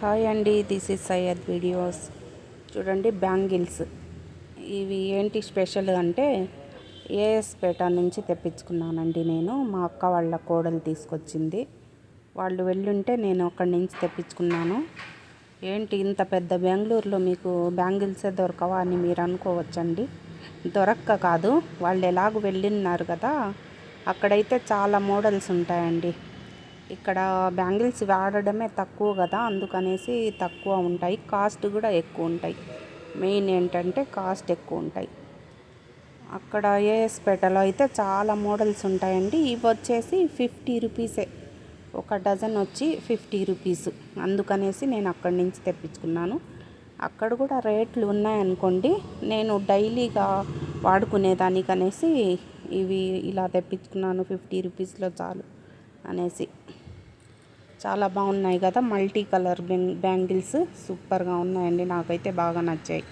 Hi అండి, this is Syed videos. చూడండి bangles. ఇవి ఏంటి స్పెషల్ అంటే ఏఎస్ పేట నుంచి తెప్పించుకున్నానండి. నేను మా అక్క వాళ్ళ కోడలు తీసుకొచ్చింది. వాళ్ళు వెళ్ళుంటే నేను అక్కడి నుంచి తెప్పించుకున్నాను. ఏంటి ఇంత పెద్ద బెంగళూరులో మీకు బ్యాంగిల్సే దొరకవా అని మీరు అనుకోవచ్చండి. దొరక్క కాదు, వాళ్ళు ఎలాగో వెళ్ళిన్నారు కదా, అక్కడైతే చాలా మోడల్స్ ఉంటాయండి. ఇక్కడ బ్యాంగిల్స్ వాడడమే తక్కువ కదా, అందుకనేసి తక్కువ ఉంటాయి, కాస్ట్ కూడా ఎక్కువ ఉంటాయి. మెయిన్ ఏంటంటే కాస్ట్ ఎక్కువ ఉంటాయి. అక్కడ ఏఎస్పేటలో అయితే చాలా మోడల్స్ ఉంటాయండి. ఇవి వచ్చేసి 50 రూపీసే, ఒక డజన్ వచ్చి 50 రూపీస్. అందుకనేసి నేను అక్కడి నుంచి తెప్పించుకున్నాను. అక్కడ కూడా రేట్లు ఉన్నాయనుకోండి, నేను డైలీగా వాడుకునేదానికనేసి ఇవి ఇలా తెప్పించుకున్నాను. 50 రూపీస్లో చాలు అనేసి. చాలా బాగున్నాయి కదా, మల్టీ కలర్ బ్యాంగిల్స్ సూపర్గా ఉన్నాయండి, నాకైతే బాగా నచ్చాయి.